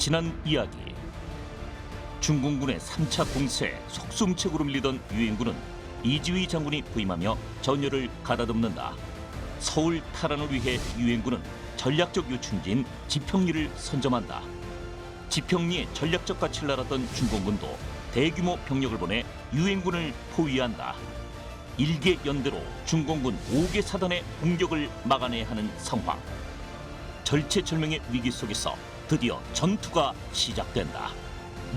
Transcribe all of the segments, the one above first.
지난 이야기. 중공군의 3차 공세에 속수무책으로 밀리던 유엔군은 이지휘 장군이 부임하며 전열을 가다듬는다. 서울 탈환을 위해 유엔군은 전략적 요충지인 지평리를 선점한다. 지평리의 전략적 가치를 알았던 중공군도 대규모 병력을 보내 유엔군을 포위한다. 일개 연대로 중공군 5개 사단의 공격을 막아내야 하는 상황. 절체절명의 위기 속에서 드디어 전투가 시작된다.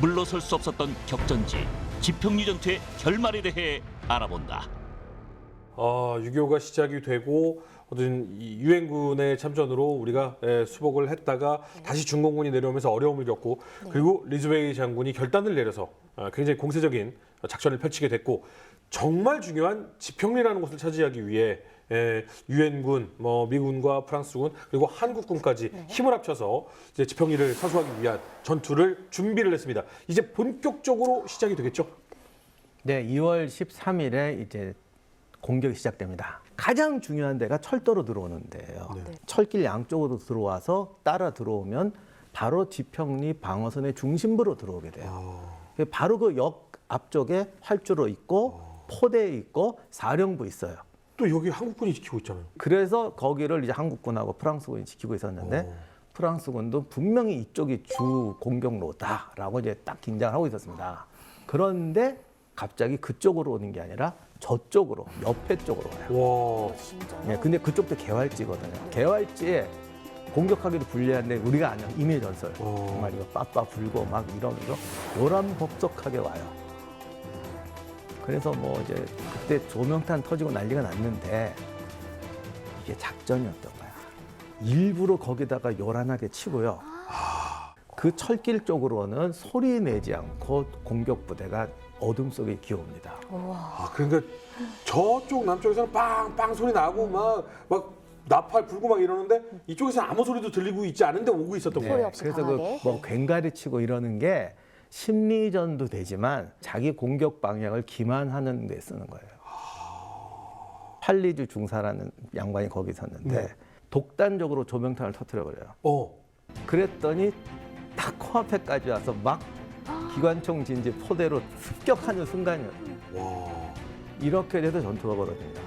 물러설 수 없었던 격전지 지평리 전투의 결말에 대해 알아본다. 6.25가 시작이 되고 어떤 이 유엔군의 참전으로 우리가 수복을 했다가 다시 중공군이 내려오면서 어려움을 겪고 그리고 리즈웨이 장군이 결단을 내려서 굉장히 공세적인 작전을 펼치게 됐고 정말 중요한 지평리라는 곳을 차지하기 위해 유엔군, 미군과 프랑스군 그리고 한국군까지 힘을 합쳐서 이제 지평리를 사수하기 위한 전투를 준비를 했습니다. 이제 본격적으로 시작이 되겠죠? 네, 2월 13일에 이제 공격이 시작됩니다. 가장 중요한 데가 철도로 들어오는 데예요. 네. 철길 양쪽으로 들어와서 따라 들어오면 바로 지평리 방어선의 중심부로 들어오게 돼요. 바로 그 역 앞쪽에 활주로 있고 포대 있고 사령부 있어요. 또 여기 한국군이 지키고 있잖아요. 그래서 거기를 이제 한국군하고 프랑스군이 지키고 있었는데 프랑스군도 분명히 이쪽이 주 공격로다라고 이제 딱 긴장을 하고 있었습니다. 그런데 갑자기 그쪽으로 오는 게 아니라 저쪽으로 옆에 쪽으로 와요. 와, 진짜요? 네, 근데 그쪽도 개활지거든요. 개활지에 공격하기도 불리한데 우리가 아는 임의 전설 정말 이거 빠빠 불고 막 이러면서 요란법석하게 와요. 그래서 뭐 이제 그때 조명탄 터지고 난리가 났는데 이게 작전이었던 거야. 일부러 거기다가 요란하게 치고요. 그 철길 쪽으로는 소리 내지 않고 공격 부대가 어둠 속에 기어옵니다. 그러니까 저쪽 남쪽에서는 빵빵 소리 나고 막 나팔 불고 막 이러는데 이쪽에서는 아무 소리도 들리고 있지 않은데 오고 있었던 소리 거예요. 없이 그래서 강하게. 뭐 괭가리 치고 이러는 게 심리전도 되지만 자기 공격 방향을 기만하는 데 쓰는 거예요. 팔리주 중사라는 양반이 거기 있었는데 네. 독단적으로 조명탄을 터뜨려버려요. 그랬더니 딱 코앞에까지 와서 막 기관총 진지 포대로 습격하는 순간이었어요. 와, 이렇게 돼서 전투가 벌어집니다.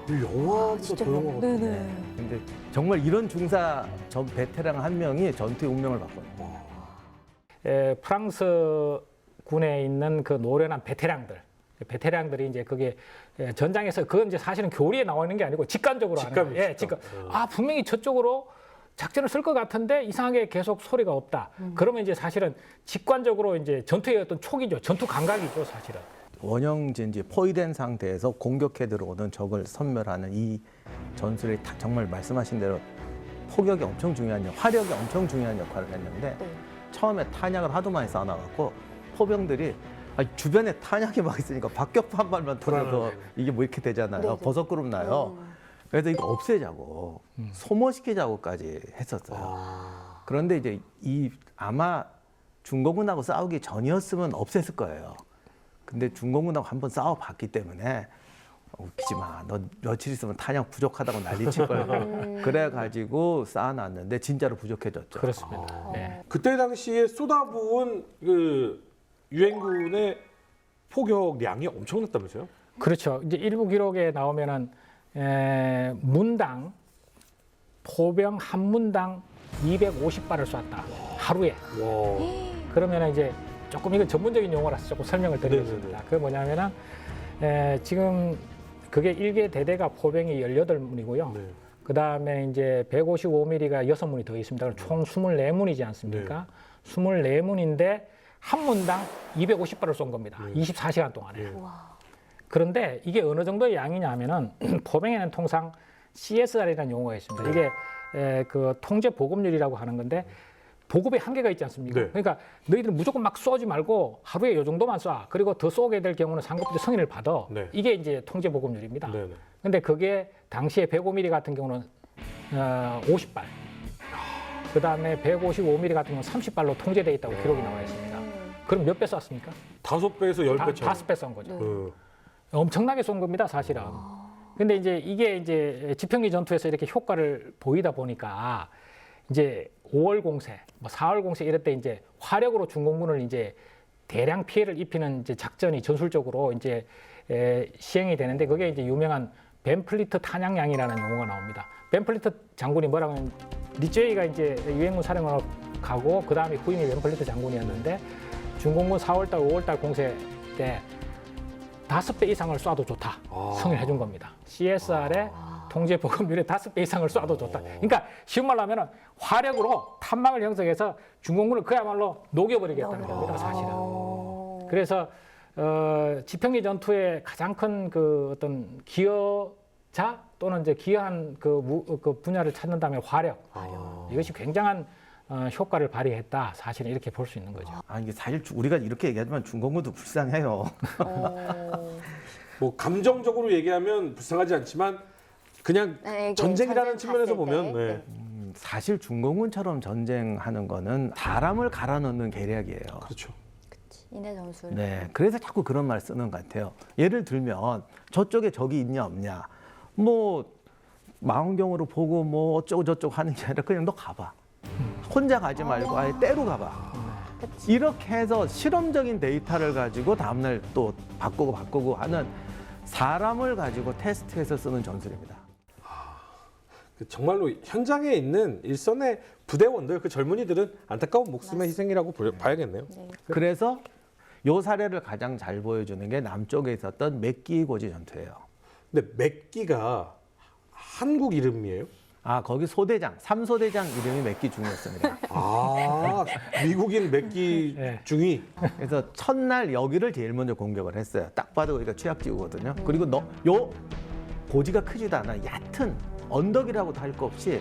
이 영화보다 진짜 더 영화 같아. 네네. 근데 정말 이런 중사 전 베테랑 한 명이 전투의 운명을 바꿔요. 프랑스 군에 있는 그 노련한 베테랑들이 이제 그게 전장에서 그건 이제 사실은 교리에 나와 있는 게 아니고 직관적으로 하는 거예요. 예, 직관. 분명히 저쪽으로 작전을 쓸 것 같은데 이상하게 계속 소리가 없다. 그러면 이제 사실은 직관적으로 이제 전투의 어떤 촉이죠. 전투 감각이죠, 사실은. 원형진지 포위된 상태에서 공격해 들어오는 적을 섬멸하는 이 전술이 정말 말씀하신 대로 포격이 엄청 중요한 화력이 엄청 중요한 역할을 했는데 처음에 탄약을 하도 많이 쌓아놔갖고 포병들이 주변에 탄약이 막 있으니까 박격포 한 발만 터져도 이게 뭐 이렇게 되잖아요. 네네. 버섯구름 나요. 그래서 이거 없애자고 소모시키자고까지 했었어요. 그런데 이제 아마 중공군하고 싸우기 전이었으면 없앴을 거예요. 근데 중공군하고 한번 싸워봤기 때문에 웃기지 마. 너 며칠 있으면 탄약 부족하다고 난리칠 거예요. 그래가지고 쌓아놨는데 진짜로 부족해졌죠. 그렇습니다. 네. 그때 당시에 쏟아부은 그 유엔군의 포격량이 엄청났다면서요? 그렇죠. 이제 일부 기록에 나오면은 문당 포병 한 문당 250발을 쐈다. 하루에. 와, 그러면 이제 조금 이건 전문적인 용어라서 조금 설명을 드리겠습니다. 그게 뭐냐면은 지금 그게 1개 대대가 포병이 18문이고요. 네. 그 다음에 이제 155mm가 6문이 더 있습니다. 그럼 총 24문이지 않습니까? 24문인데 한 문당 250발을 쏜 겁니다. 24시간 동안에. 그런데 이게 어느 정도의 양이냐면은 포병에는 통상 CSR이라는 용어가 있습니다. 이게 그 통제 보급률이라고 하는 건데 보급에 한계가 있지 않습니까? 네. 그러니까 너희들은 무조건 막 쏘지 말고 하루에 이 정도만 쏴. 그리고 더 쏘게 될 경우는 상급부대 승인을 받아. 네. 이게 이제 통제 보급률입니다. 네네. 근데 그게 당시에 105mm 같은 경우는 50발. 그 다음에 155mm 같은 경우는 30발로 통제되어 있다고 기록이 나와 있습니다. 그럼 몇 배 쐈습니까? 5배에서 10배 차이. 5배 쏜 거죠. 엄청나게 쏜 겁니다, 사실은. 근데 이제 이게 이제 지평리 전투에서 이렇게 효과를 보이다 보니까 이제 5월 공세, 뭐 4월 공세 이럴 때 이제 화력으로 중공군을 이제 대량 피해를 입히는 이제 작전이 전술적으로 이제 시행이 되는데 그게 이제 유명한 벤플리트 탄약량이라는 용어가 나옵니다. 벤플리트 장군이 뭐라고 하면 리즈웨이가 이제 유엔군 사령관으로 가고 그 다음에 후임이 벤플리트 장군이었는데 중공군 4월달, 5월달 공세 때 5배 이상을 쏴도 좋다 승인을 해준 겁니다. CSR의 통제 보급률의 5배 이상을 쏴도 좋다. 그러니까 쉬운 말로 하면은 화력으로 탄막을 형성해서 중공군을 그야말로 녹여버리겠다는 겁니다, 사실은. 그래서 지평리 전투의 가장 큰 그 어떤 기여자 또는 이제 기여한 그 분야를 찾는다면 화력. 이것이 굉장한 효과를 발휘했다. 사실은 이렇게 볼 수 있는 거죠. 아, 이게 사실 우리가 이렇게 얘기하지만 중공군도 불쌍해요. 뭐 감정적으로 얘기하면 불쌍하지 않지만 그냥 네, 이게 전쟁이라는 전쟁 측면에서 봤을 보면 때. 네. 사실 중공군처럼 전쟁하는 거는 사람을 갈아 넣는 계략이에요. 그렇죠. 인해 전술. 네, 그래서 자꾸 그런 말 쓰는 것 같아요. 예를 들면 저쪽에 적이 있냐 없냐, 뭐 망원경으로 보고 뭐 어쩌고 저쩌고 하는 게 아니라 그냥 너 가봐. 혼자 가지 말고 아예 때로 가봐. 이렇게 해서 실험적인 데이터를 가지고 다음날 또 바꾸고 하는 사람을 가지고 테스트해서 쓰는 전술입니다. 정말로 현장에 있는 일선의 부대원들, 그 젊은이들은 안타까운 목숨의 희생이라고 봐야겠네요. 네. 그래서 요 사례를 가장 잘 보여주는 게 남쪽에 있었던 맥기고지 전투예요. 근데 맥기가 한국 이름이에요? 아, 거기 소대장, 3소대장 이름이 맥기중이었습니다. 아, 미국인 맥기 네. 중이. 그래서 첫날 여기를 제일 먼저 공격을 했어요. 딱 봐도 여기가 취약지구거든요. 그리고 요 고지가 크지도 않아. 얕은 언덕이라고도 할 거 없이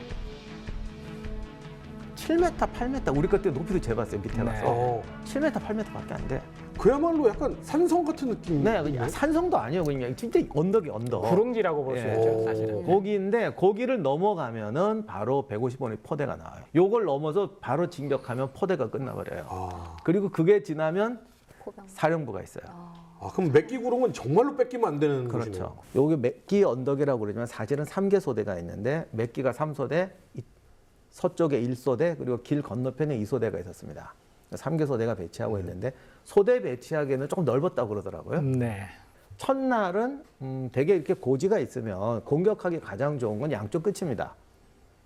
7m, 8m, 우리 그때 높이도 재봤어요. 밑에 가서. 어, 7m, 8m밖에 안 돼. 그야말로 약간 산성 같은 느낌. 네, 그냥 산성도 아니에요. 그냥 진짜 언덕이 언덕. 구릉지라고 볼 수 예. 있죠, 사실은. 거기인데 거기를 넘어가면은 바로 150원의 포대가 나와요. 요걸 넘어서 바로 진격하면 포대가 끝나버려요. 아, 그리고 그게 지나면 포병. 사령부가 있어요. 그럼 맥기 구름은 정말로 뺏기면 안 되는 곳이네요. 그렇죠. 여기 맥기 언덕이라고 그러지만 사실은 3개 소대가 있는데 맥기가 3소대, 서쪽에 1소대, 그리고 길 건너편에 2소대가 있었습니다. 3개 소대가 배치하고 있는데 소대 배치하기에는 조금 넓었다고 그러더라고요. 네. 첫날은 되게 이렇게 고지가 있으면 공격하기 가장 좋은 건 양쪽 끝입니다.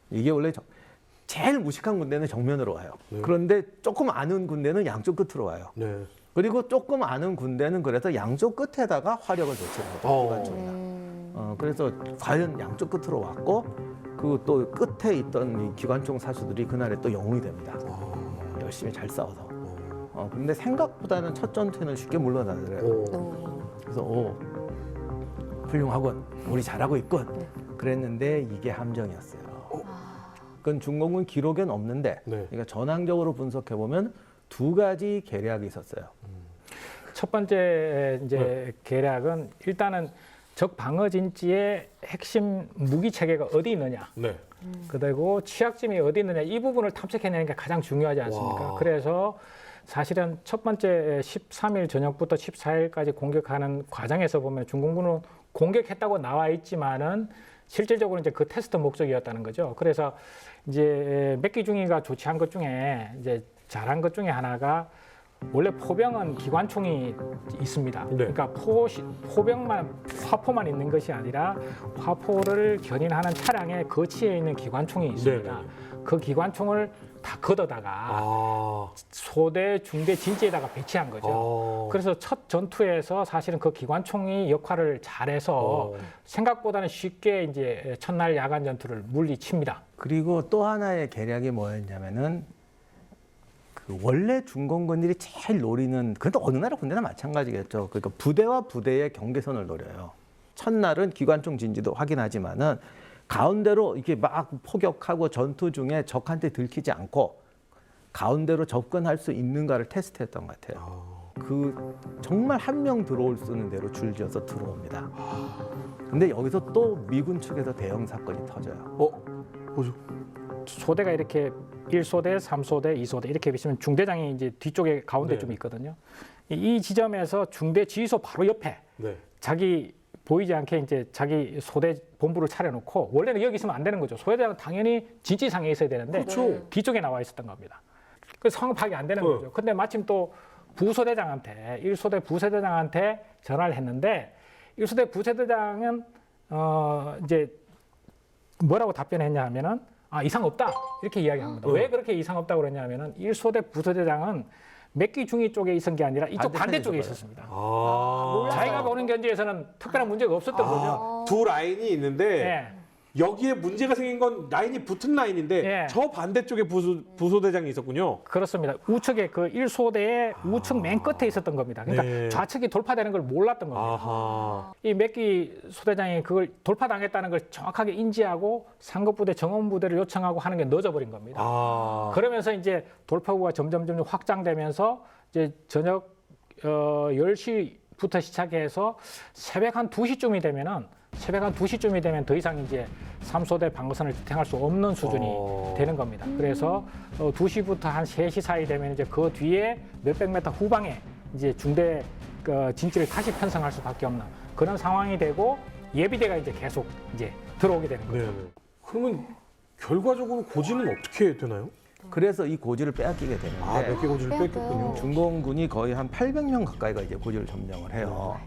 이게 원래 제일 무식한 군대는 정면으로 와요. 그런데 조금 아는 군대는 양쪽 끝으로 와요. 네. 그리고 조금 아는 군대는 그래서 양쪽 끝에다가 화력을 배치합니다. 기관총이나. 그래서 과연 양쪽 끝으로 왔고 그 또 끝에 있던 이 기관총 사수들이 그날에 또 영웅이 됩니다. 열심히 잘 싸워서. 근데 생각보다는 첫 전투에는 쉽게 물러나더래요. 그래서 훌륭하군, 우리 잘하고 있군. 그랬는데 이게 함정이었어요. 그건 중공군 기록엔 없는데 네. 그러니까 전황적으로 분석해 보면 두 가지 계략이 있었어요. 첫 번째 이제 계략은 일단은 적 방어 진지의 핵심 무기 체계가 어디 있느냐, 네. 그리고 취약점이 어디 있느냐 이 부분을 탐색해내는 게 가장 중요하지 않습니까? 와. 그래서 사실은 첫 번째 13일 저녁부터 14일까지 공격하는 과정에서 보면 중공군은 공격했다고 나와 있지만은 실질적으로 이제 그 테스트 목적이었다는 거죠. 그래서 이제 맥기중위가 조치한 것 중에 이제 잘한 것 중에 하나가 원래 포병은 기관총이 있습니다. 네. 그러니까 포병만 화포만 있는 것이 아니라 화포를 견인하는 차량에 거치에 있는 기관총이 있습니다. 네. 그 기관총을 다 걷어다가 아, 소대, 중대, 진지에다가 배치한 거죠. 그래서 첫 전투에서 사실은 그 기관총이 역할을 잘해서 생각보다는 쉽게 이제 첫날 야간 전투를 물리칩니다. 그리고 또 하나의 계략이 뭐였냐면은 그 원래 중공군들이 제일 노리는 그것도 어느 나라 군대나 마찬가지겠죠. 그러니까 부대와 부대의 경계선을 노려요. 첫날은 기관총 진지도 확인하지만은 가운데로 이렇게 막 포격하고 전투 중에 적한테 들키지 않고 가운데로 접근할 수 있는가를 테스트했던 것 같아요. 그 정말 한 명 들어올 수 있는 대로 줄지어서 들어옵니다. 근데 여기서 또 미군 측에서 대형 사건이 터져요. 뭐죠? 소대가 이렇게 1소대, 3소대, 2소대 이렇게 보시면 중대장이 이제 뒤쪽에 가운데 네. 좀 있거든요. 이 지점에서 중대 지휘소 바로 옆에 네. 자기 보이지 않게 이제 자기 소대 본부를 차려놓고 원래는 여기 있으면 안 되는 거죠. 소대장은 당연히 진지상에 있어야 되는데 그렇죠. 뒤쪽에 나와 있었던 겁니다. 그래서 상황 파악이 안 되는 거죠. 근데 마침 또 부소대장한테 1소대 부소대장한테 전화를 했는데 1소대 부소대장은 이제 뭐라고 답변했냐 하면은 이상 없다 이렇게 이야기합니다. 왜 그렇게 이상 없다고 그랬냐면은 1소대 부소대장은 맥기 중위 쪽에 있은 게 아니라 이쪽 반대쪽에 있었습니다. 자기가 보는 견지에서는 특별한 문제가 없었던 거죠. 두 라인이 있는데 예. 여기에 문제가 생긴 건 라인이 붙은 라인인데 예. 저 반대쪽에 부소대장이 있었군요. 그렇습니다. 우측에 그 1소대의 우측 맨 끝에 있었던 겁니다. 그러니까 네. 좌측이 돌파되는 걸 몰랐던 겁니다. 아하. 이 맥기 소대장이 그걸 돌파당했다는 걸 정확하게 인지하고 상급부대 정원부대를 요청하고 하는 게 늦어버린 겁니다. 그러면서 이제 돌파구가 점점 확장되면서 이제 저녁 10시부터 시작해서 새벽 한 2시쯤이 되면은 더 이상 이제 3소대 방어선을 지탱할 수 없는 수준이 되는 겁니다. 그래서 2시부터 한 3시 사이 되면 이제 그 뒤에 몇백 미터 후방에 이제 중대 진지를 다시 편성할 수밖에 없는 그런 상황이 되고 예비대가 이제 계속 이제 들어오게 되는 거죠. 네. 그러면 결과적으로 고지는 어떻게 되나요? 그래서 이 고지를 빼앗기게 되는데 몇 개 고지를 뺐겠군요. 중공군이 거의 한 800명 가까이가 이제 고지를 점령을 해요.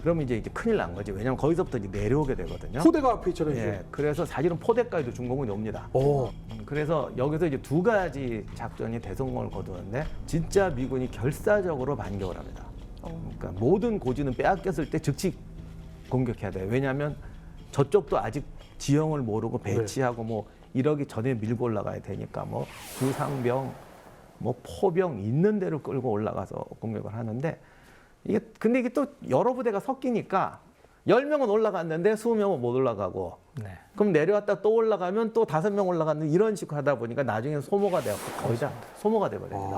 그러면 이제 큰일 난 거지. 왜냐하면 거기서부터 이제 내려오게 되거든요. 포대가 앞에 있잖아요. 예, 그래서 사실은 포대까지도 중공군이 옵니다. 오. 그래서 여기서 이제 두 가지 작전이 대성공을 거두는데 진짜 미군이 결사적으로 반격을 합니다. 그러니까 모든 고지는 빼앗겼을 때 즉시 공격해야 돼요. 왜냐하면 저쪽도 아직 지형을 모르고 배치하고 뭐 이러기 전에 밀고 올라가야 되니까 뭐 구상병, 뭐 포병 있는 대로 끌고 올라가서 공격을 하는데 근데 이게 또 여러 부대가 섞이니까 10명은 올라갔는데 20명은 못 올라가고 네. 그럼 내려왔다 또 올라가면 또 5명 올라갔는데 이런 식으로 하다 보니까 나중에는 소모가 돼갖고 거의 다 소모가 돼버립니다.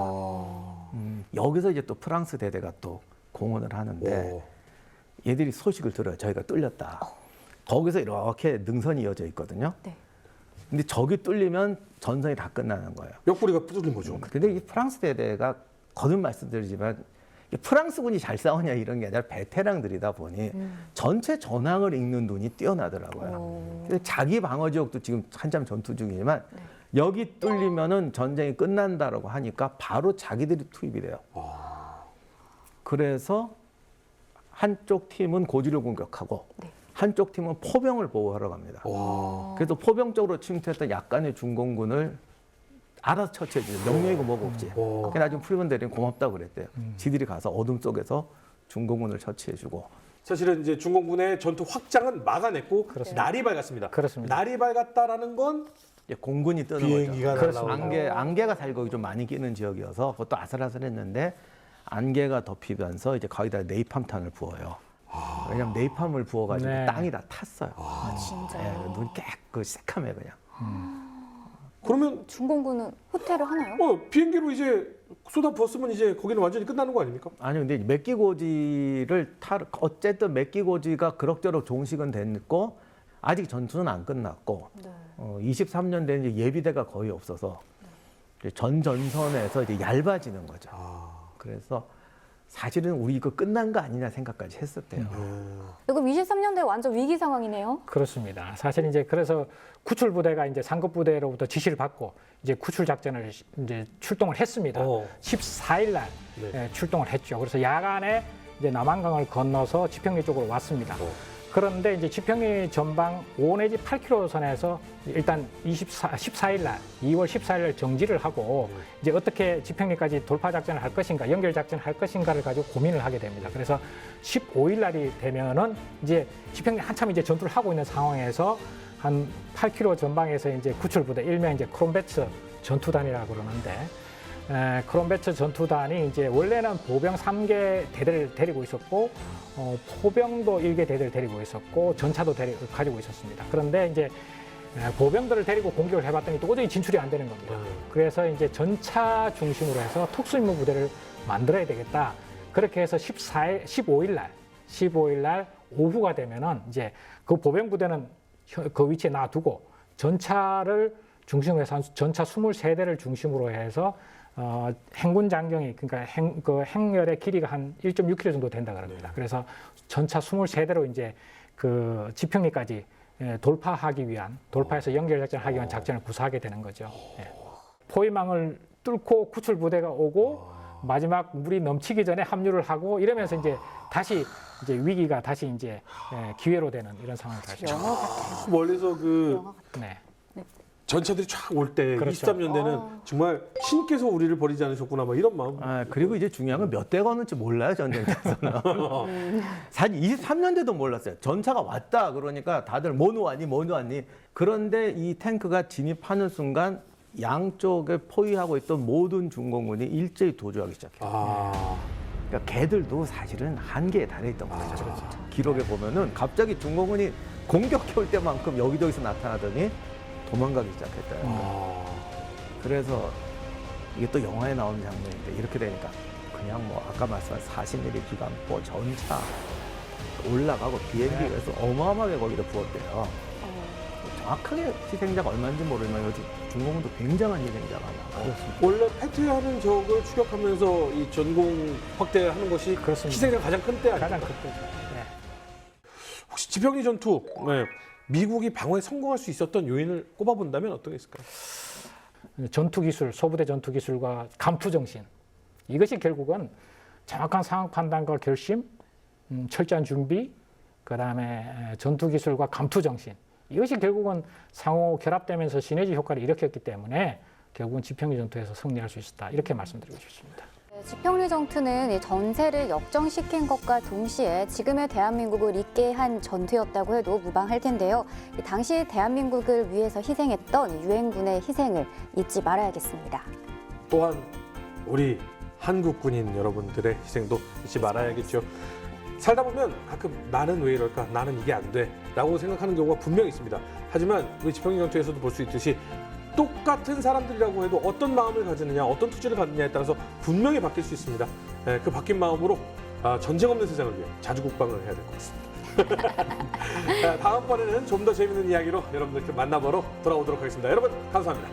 여기서 이제 또 프랑스 대대가 또 공헌을 하는데 얘들이 소식을 들어요. 저희가 뚫렸다. 거기서 이렇게 능선이 이어져 있거든요. 네. 근데 저기 뚫리면 전선이 다 끝나는 거예요. 옆구리가 뚫린 거죠. 근데 이 프랑스 대대가 거듭 말씀드리지만 프랑스군이 잘 싸우냐 이런 게 아니라 베테랑들이다 보니 전체 전황을 읽는 눈이 뛰어나더라고요. 근데 자기 방어 지역도 지금 한참 전투 중이지만 여기 뚫리면은 전쟁이 끝난다라고 하니까 바로 자기들이 투입이 돼요. 그래서 한쪽 팀은 고지를 공격하고 한쪽 팀은 포병을 보호하러 갑니다. 그래서 포병 쪽으로 침투했던 약간의 중공군을 알아서 처치해주죠. 명령이고 뭐고 없지. 그래서 나중에 풀리면 대리는 고맙다고 그랬대요. 지들이 가서 어둠 속에서 중공군을 처치해주고. 사실은 이제 중공군의 전투 확장은 막아냈고 날이 밝았습니다. 그렇습니다. 날이 밝았다라는 건 이제 공군이 뜨는 비행기가 거죠. 날아오고. 안개가 살고 좀 많이 끼는 지역이어서 그것도 아슬아슬했는데 안개가 덮이면서 이제 거기다 네이팜탄을 부어요. 왜냐면 네이팜을 부어가지고 네. 땅이 다 탔어요. 진짜. 예, 눈이 깨끗이 새카매 그냥. 그러면 중공군은 후퇴를 하나요? 비행기로 이제 쏟아 부었으면 이제 거기는 완전히 끝나는 거 아닙니까? 아니 근데 맥기고지를 어쨌든 맥기고지가 그럭저럭 종식은 됐고 아직 전투는 안 끝났고 23년 된 이제 예비대가 거의 없어서 이제 전 전선에서 이제 얇아지는 거죠. 그래서 사실은 우리 이거 끝난 거 아니냐 생각까지 했었대요. 그럼 23년도에 완전 위기 상황이네요. 그렇습니다. 사실 이제 그래서 구출 부대가 이제 상급 부대로부터 지시를 받고 이제 구출 작전을 이제 출동을 했습니다. 14일 날 출동을 했죠. 그래서 야간에 이제 남한강을 건너서 지평리 쪽으로 왔습니다. 그런데 이제 지평리 전방 5 내지 8km 선에서 일단 14일 날, 2월 14일 날 정지를 하고 이제 어떻게 지평리까지 돌파 작전을 할 것인가, 연결 작전을 할 것인가를 가지고 고민을 하게 됩니다. 그래서 15일 날이 되면은 이제 지평리 한참 이제 전투를 하고 있는 상황에서 한 8km 전방에서 이제 구출 부대, 일명 이제 크롬베츠 전투단이라고 그러는데 크롬베츠 전투단이 이제 원래는 보병 3개 대대를 데리고 있었고 포병도 1개 대대를 데리고 있었고 전차도 가지고 있었습니다. 그런데 이제 보병들을 데리고 공격을 해봤더니 도저히 진출이 안 되는 겁니다. 그래서 이제 전차 중심으로 해서 특수임무 부대를 만들어야 되겠다. 그렇게 해서 15일 날 오후가 되면은 이제 그 보병 부대는 그 위치에 놔두고 전차를 중심으로 해서 전차 23대를 중심으로 해서 행군 장경이 그러니까 그 행렬의 길이가 한 1.6km 정도 된다 그럽니다. 그래서 전차 23대로 이제 그 지평리까지 돌파하기 위한 돌파해서 연결 작전을 하기 위한 작전을 구사하게 되는 거죠. 예. 포위망을 뚫고 구출 부대가 오고 마지막 물이 넘치기 전에 합류를 하고 이러면서 이제 다시 이제 위기가 다시 이제 기회로 되는 이런 상황이 갈 수 있죠. 영화 같아요. 멀리서 그 영화 같아요. 네. 전차들이 쫙 올 때 그렇죠. 23년대는 정말 신께서 우리를 버리지 않으셨구나 막 이런 마음. 그리고 이제 중요한 건 몇 대가 오는지 몰라요, 전쟁터에서는. 사실 23년대도 몰랐어요. 전차가 왔다 그러니까 다들 뭐 놓았니, 뭐 놓았니. 그런데 이 탱크가 진입하는 순간 양쪽에 포위하고 있던 모든 중공군이 일제히 도주하기 시작해요. 그러니까 걔들도 사실은 한계에 달해 있던 거죠. 기록에 보면은 갑자기 중공군이 공격해 올 때만큼 여기저기서 나타나더니 도망가기 시작했다. 그래서 이게 또 영화에 나오는 장면인데 이렇게 되니까 그냥 뭐 아까 말씀한 40mm 기관포 전차 올라가고 비행기에서 어마어마하게 거기다 부었대요. 정확하게 희생자가 얼마인지 모르지만 요즘 중공군도 굉장한 희생자가 많아요. 원래 패퇴하는 적을 추격하면서 이 전공 확대하는 것이 그렇습니다. 희생자가 가장 큰 때 아니에요? 가장 큰 때죠. 네. 혹시 지평리 전투 미국이 방어에 성공할 수 있었던 요인을 꼽아본다면 어떤 게 있을까요? 전투 기술, 소부대 전투 기술과 감투 정신 이것이 결국은 정확한 상황 판단과 결심, 철저한 준비, 그다음에 전투 기술과 감투 정신 이것이 결국은 상호 결합되면서 시너지 효과를 일으켰기 때문에 결국은 지평리 전투에서 승리할 수 있었다 이렇게 말씀드리고 싶습니다. 지평리 전투는 이 전세를 역전시킨 것과 동시에 지금의 대한민국을 있게 한 전투였다고 해도 무방할 텐데요. 이 당시 대한민국을 위해서 희생했던 유엔군의 희생을 잊지 말아야겠습니다. 또한 우리 한국 군인 여러분들의 희생도 잊지 말아야겠죠. 살다 보면 가끔 나는 왜 이럴까? 나는 이게 안 돼. 라고 생각하는 경우가 분명히 있습니다. 하지만 우리 지평리 전투에서도 볼 수 있듯이 똑같은 사람들이라고 해도 어떤 마음을 가지느냐, 어떤 투지를 갖느냐에 따라서 분명히 바뀔 수 있습니다. 그 바뀐 마음으로 전쟁 없는 세상을 위해 자주 국방을 해야 될 것 같습니다. 다음번에는 좀 더 재밌는 이야기로 여러분들께 만나보러 돌아오도록 하겠습니다. 여러분 감사합니다.